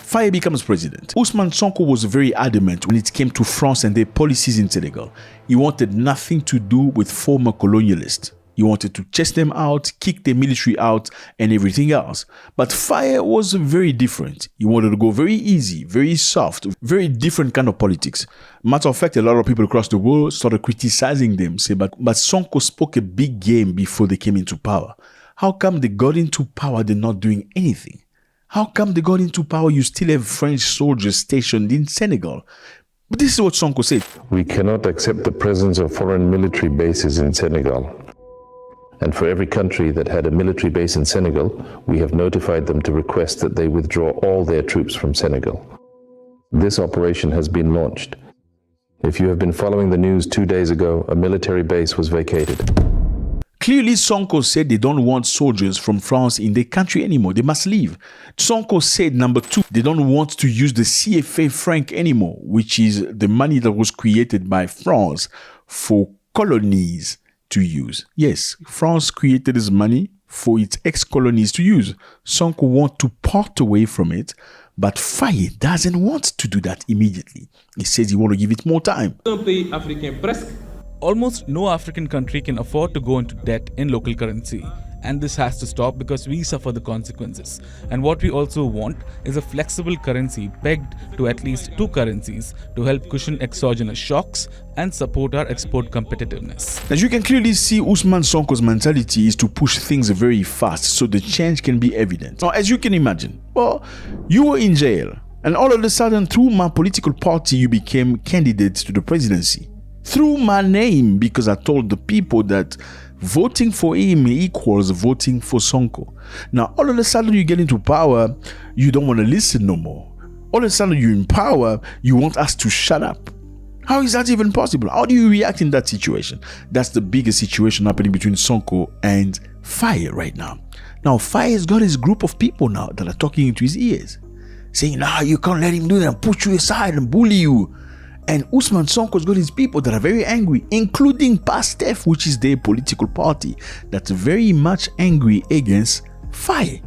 Faye becomes president. Ousmane Sonko was very adamant when it came to France and their policies in Senegal. He wanted nothing to do with former colonialists. He wanted to chase them out, kick the military out, and everything else. But Faye was very different. He wanted to go very easy, very soft, very different kind of politics. Matter of fact, a lot of people across the world started criticizing them, say, but Sonko spoke a big game before they came into power. How come they got into power, they're not doing anything? How come they got into power, you still have French soldiers stationed in Senegal? But this is what Sonko said. We cannot accept the presence of foreign military bases in Senegal. And for every country that had a military base in Senegal, we have notified them to request that they withdraw all their troops from Senegal. This operation has been launched. If you have been following the news 2 days ago, a military base was vacated. Clearly, Sonko said they don't want soldiers from France in their country anymore. They must leave. Sonko said, number two, they don't want to use the CFA franc anymore, which is the money that was created by France for colonies to use. Yes, France created this money for its ex-colonies to use. Sonko wants to part away from it, but Faye doesn't want to do that immediately. He says he wants to give it more time. Almost no African country can afford to go into debt in local currency. And this has to stop because we suffer the consequences. And what we also want is a flexible currency pegged to at least two currencies to help cushion exogenous shocks and support our export competitiveness. As you can clearly see, Ousmane Sonko's mentality is to push things very fast so the change can be evident. Now, as you can imagine, well, you were in jail and all of a sudden through my political party, you became candidate to the presidency. Through my name, because I told the people that voting for him equals voting for Sonko. Now, all of a sudden you get into power, you don't want to listen no more. All of a sudden you're in power, you want us to shut up. How is that even possible? How do you react in that situation? That's the biggest situation happening between Sonko and Faye right now. Now, Faye has got his group of people now that are talking into his ears, saying, nah, you can't let him do that, push you aside and bully you. And Ousmane Sonko's got his people that are very angry, including Pastef, which is their political party, that's very much angry against Faye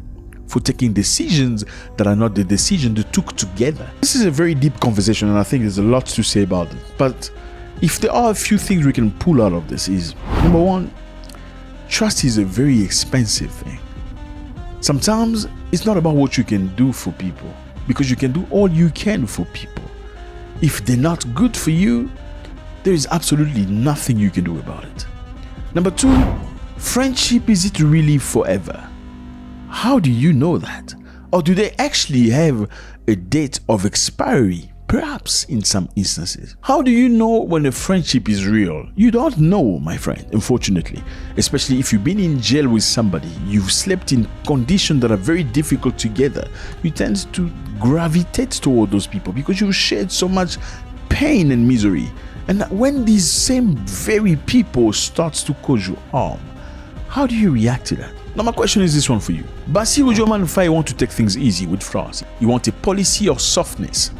for taking decisions that are not the decision they took together. This is a very deep conversation and I think there's a lot to say about it. But if there are a few things we can pull out of this is, number one, trust is a very expensive thing. Sometimes it's not about what you can do for people, because you can do all you can for people. If they're not good for you, there is absolutely nothing you can do about it. Number two, friendship, is it really forever? How do you know that? Or do they actually have a date of expiry? Perhaps in some instances. How do you know when a friendship is real? You don't know, my friend, unfortunately. Especially if you've been in jail with somebody, you've slept in conditions that are very difficult together. You tend to gravitate toward those people because you've shared so much pain and misery. And when these same very people starts to cause you harm, how do you react to that? Now my question is this one for you. Bassirou Diomaye Faye want to take things easy with France. You want a policy of softness,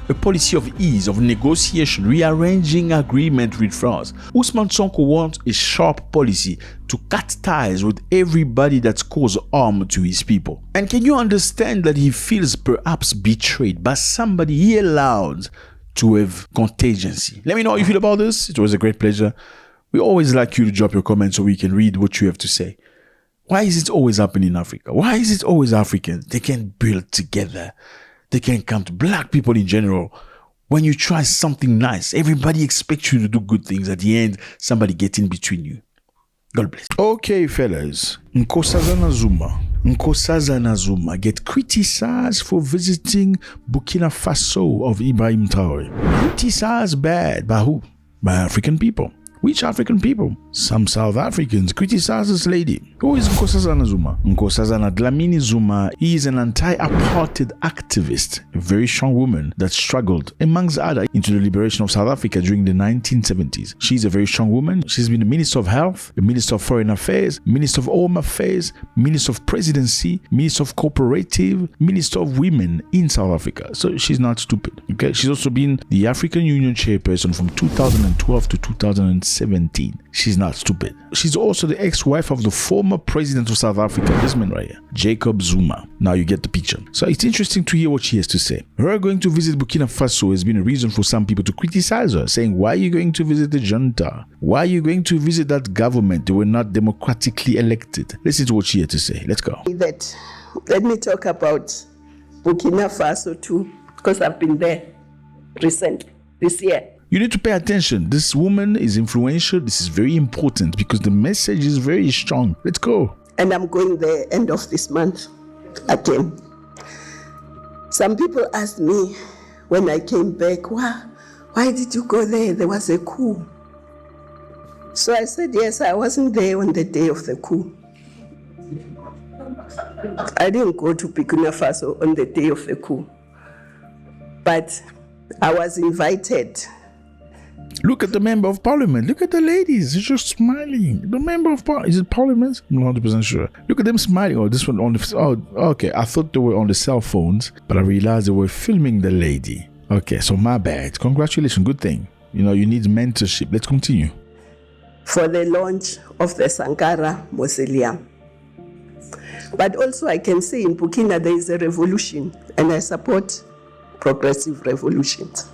a policy of ease, of negotiation, rearranging agreement with France. Ousmane Sonko wants a sharp policy to cut ties with everybody that's caused harm to his people. And can you understand that he feels perhaps betrayed by somebody he allowed to have contingency. Let me know how you feel about this. It was a great pleasure. We always like you to drop your comments so we can read what you have to say. Why is it always happening in Africa? Why is it always Africans? They can't build together. They can't come to black people in general. When you try something nice, everybody expects you to do good things. At the end, somebody gets in between you. God bless. Okay, fellas. Nkosazana Zuma get criticized for visiting Burkina Faso of Ibrahim Traoré. Criticized bad. By who? By African people. Which African people? Some South Africans criticize this lady. Who is Nkosazana Zuma? Nkosazana Dlamini Zuma is an anti-apartheid activist, a very strong woman that struggled, amongst others, into the liberation of South Africa during the 1970s. She's a very strong woman. She's been the Minister of Health, the Minister of Foreign Affairs, Minister of Home Affairs, Minister of Presidency, Minister of Cooperative, Minister of Women in South Africa. So she's not stupid. Okay, she's also been the African Union chairperson from 2012 to 2017. She's not stupid. She's also the ex-wife of the former president of South Africa, this man right here, Jacob Zuma. Now you get the picture. So it's interesting to hear what she has to say. Her going to visit Burkina Faso has been a reason for some people to criticize her, saying, why are you going to visit the junta? Why are you going to visit that government? They were not democratically elected. Listen to what she had to say. Let's go. Let me talk about Burkina Faso too, because I've been there recently, this year. You need to pay attention. This woman is influential. This is very important because the message is very strong. Let's go. And I'm going there end of this month again. Some people asked me when I came back, why did you go there? There was a coup. So I said, yes, I wasn't there on the day of the coup. I didn't go to Burkina Faso on the day of the coup. But I was invited. Look at the member of parliament. Look at the ladies. They're just smiling. The member of parliament. Is it parliament? I'm not 100% sure. Look at them smiling. Oh, this one on the... Oh, okay. I thought they were on the cell phones, but I realized they were filming the lady. Okay, so my bad. Congratulations. Good thing. You know, you need mentorship. Let's continue. For the launch of the Sankara mausoleum. But also I can say in Burkina there is a revolution, and I support progressive revolutions.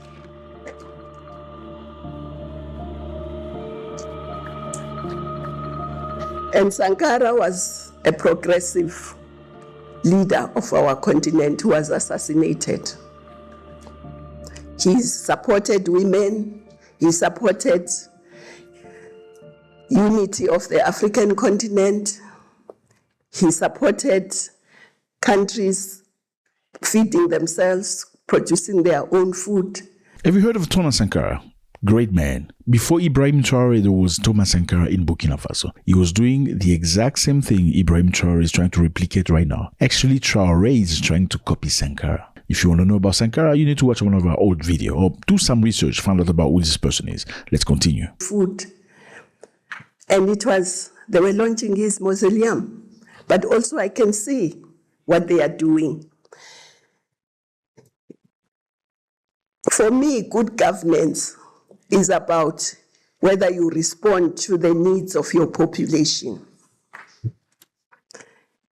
And Sankara was a progressive leader of our continent who was assassinated. He supported women, he supported unity of the African continent, he supported countries feeding themselves, producing their own food. Have you heard of Thomas Sankara? Great man. Before Ibrahim Traoré, there was Thomas Sankara in Burkina Faso. He was doing the exact same thing Ibrahim Traoré is trying to replicate right now. Actually, Traoré is trying to copy Sankara. If you want to know about Sankara, you need to watch one of our old videos or do some research, find out about who this person is. Let's continue. Food. And they were launching his mausoleum. But also I can see what they are doing. For me, good governance is about whether you respond to the needs of your population.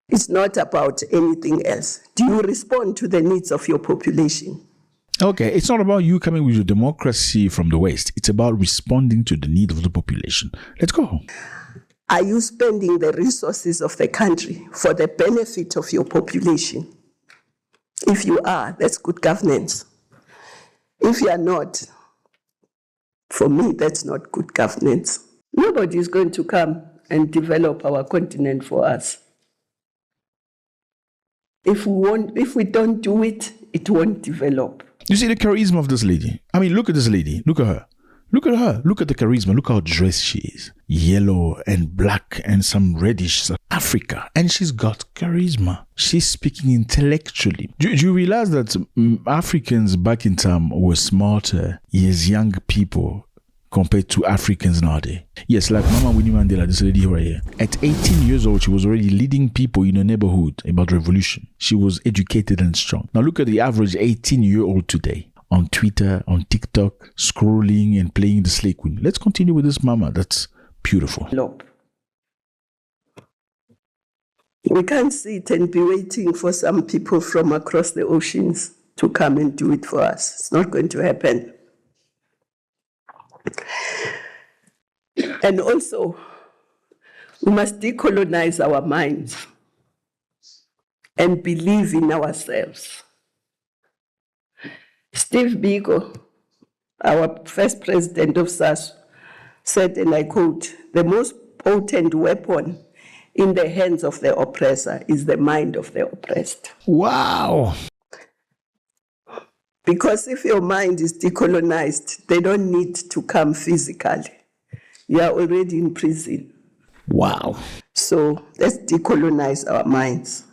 It's not about anything else. Do you respond to the needs of your population? Okay, it's not about you coming with your democracy from the West. It's about responding to the need of the population. Let's go. Are you spending the resources of the country for the benefit of your population? If you are, that's good governance. If you are not, for me, that's not good governance. Nobody is going to come and develop our continent for us. If we don't do it, it won't develop. You see the charisma of this lady? I mean, look at this lady. Look at her. Look at her. Look at the charisma. Look how dressed she is. Yellow and black and some reddish. Africa. And she's got charisma. She's speaking intellectually. Do you realize that Africans back in time were smarter as young people compared to Africans nowadays? Yes, like Mama Winnie Mandela, this lady right here. At 18 years old, she was already leading people in a neighborhood about revolution. She was educated and strong. Now look at the average 18-year-old today. On Twitter, on TikTok, scrolling and playing the slay queen. Let's continue with this mama. That's beautiful. We can't sit and be waiting for some people from across the oceans to come and do it for us. It's not going to happen. And also, we must decolonize our minds and believe in ourselves. Steve Biko, our first president of SASU, said, and I quote, "The most potent weapon in the hands of the oppressor is the mind of the oppressed." Wow. Because if your mind is decolonized, they don't need to come physically. You are already in prison. Wow. So let's decolonize our minds.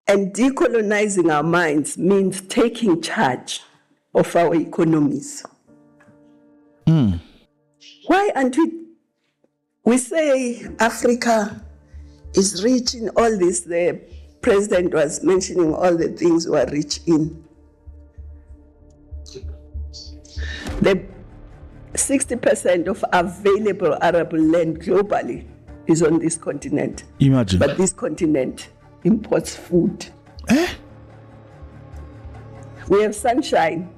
And decolonizing our minds means taking charge of our economies. Why aren't we say Africa is rich in all this? The president was mentioning all the things we are rich in. The 60% of available arable land globally is on this continent. Imagine. But this continent imports food. We have sunshine.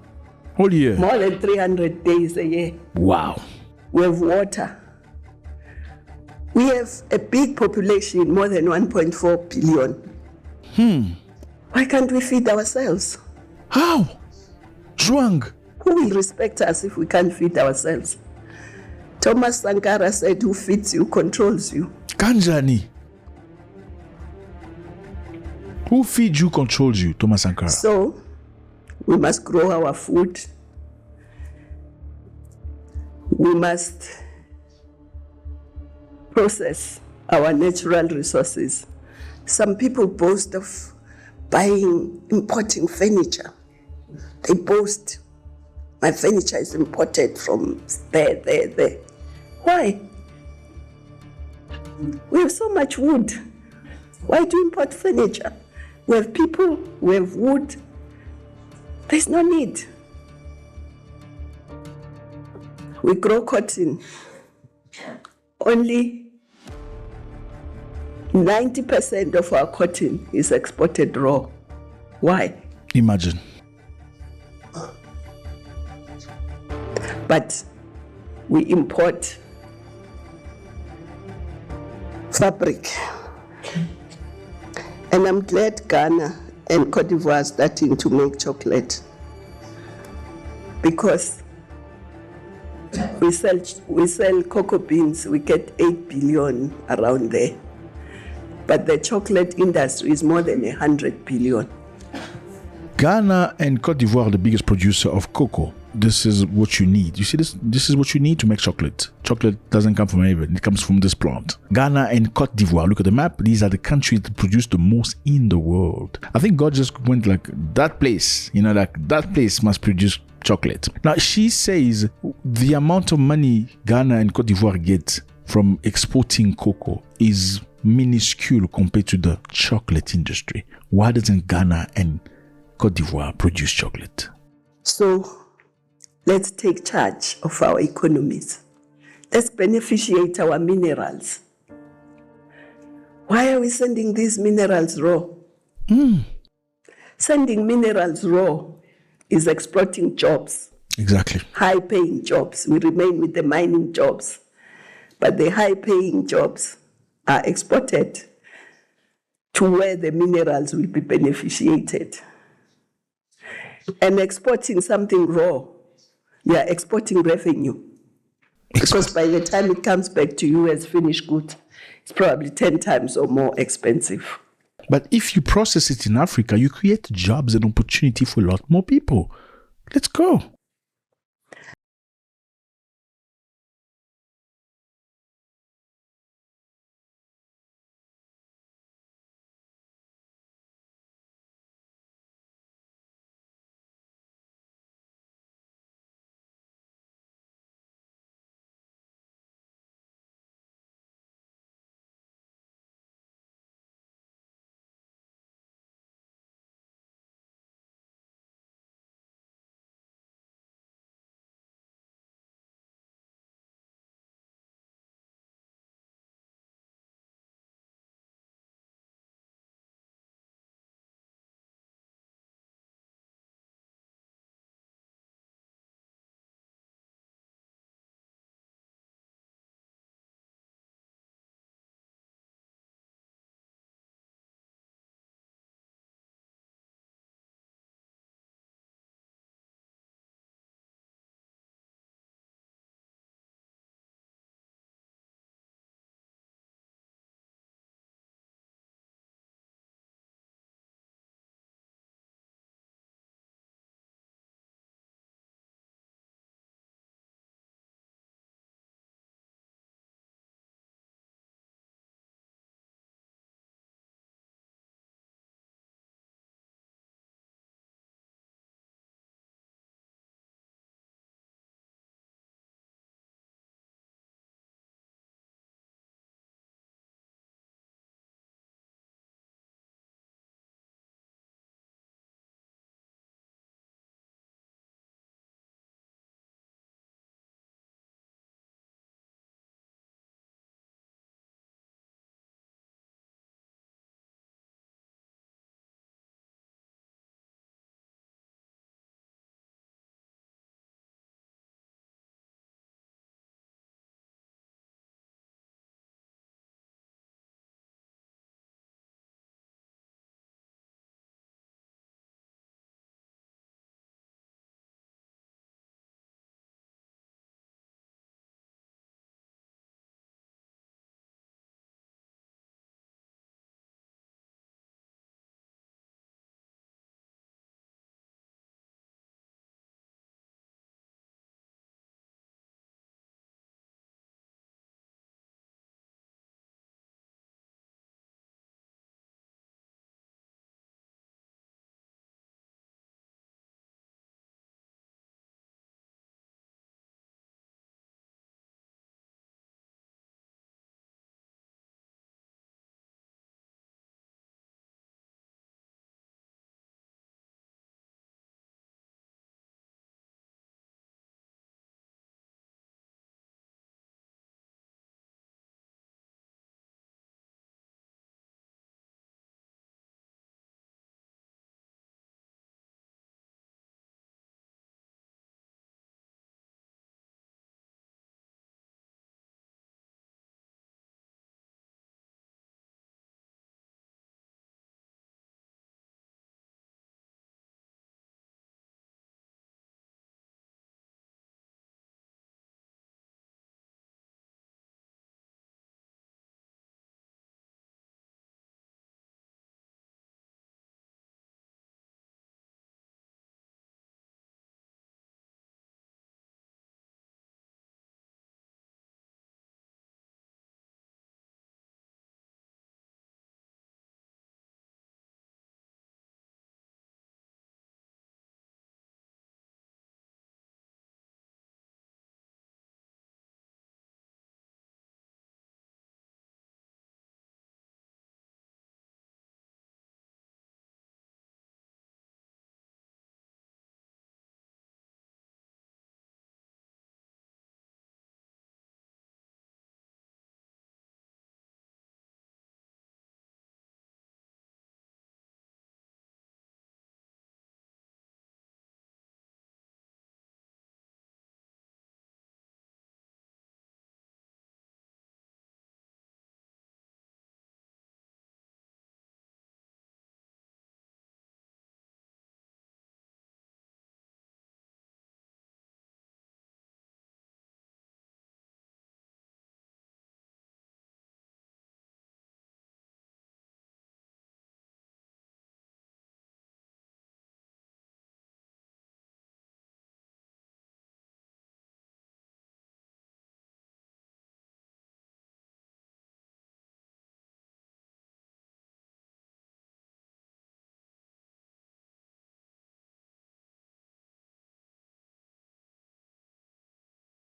Whole year. More than 300 days a year. Wow. We have water. We have a big population, more than 1.4 billion. Why can't we feed ourselves? How? Zhuang. Who will respect us if we can't feed ourselves? Thomas Sankara said, "Who feeds you controls you." Kanjani. Who feeds you controls you, Thomas Sankara. So, we must grow our food. We must process our natural resources. Some people boast of importing furniture. They boast, "My furniture is imported from there. Why? We have so much wood. Why do you import furniture? We have people, we have wood. There's no need. We grow cotton. Only 90% of our cotton is exported raw. Why? Imagine. But we import fabric. And I'm glad Ghana and Cote d'Ivoire are starting to make chocolate, because we sell cocoa beans, we get 8 billion around there. But the chocolate industry is more than 100 billion. Ghana and Cote d'Ivoire are the biggest producer of cocoa. This is what you need. You see this? This is what you need to make chocolate. Chocolate doesn't come from anywhere. It comes from this plant. Ghana and Cote d'Ivoire. Look at the map. These are the countries that produce the most in the world. I think God just went like, that place, that place must produce chocolate. Now, she says the amount of money Ghana and Cote d'Ivoire get from exporting cocoa is minuscule compared to the chocolate industry. Why doesn't Ghana and Cote d'Ivoire produce chocolate? So let's take charge of our economies. Let's beneficiate our minerals. Why are we sending these minerals raw? Sending minerals raw is exploiting jobs. Exactly. High-paying jobs. We remain with the mining jobs. But the high-paying jobs are exported to where the minerals will be beneficiated. And exporting something raw, you are exporting revenue. Because by the time it comes back to you as finished goods, it's probably 10 times or more expensive. But if you process it in Africa, you create jobs and opportunity for a lot more people. Let's go.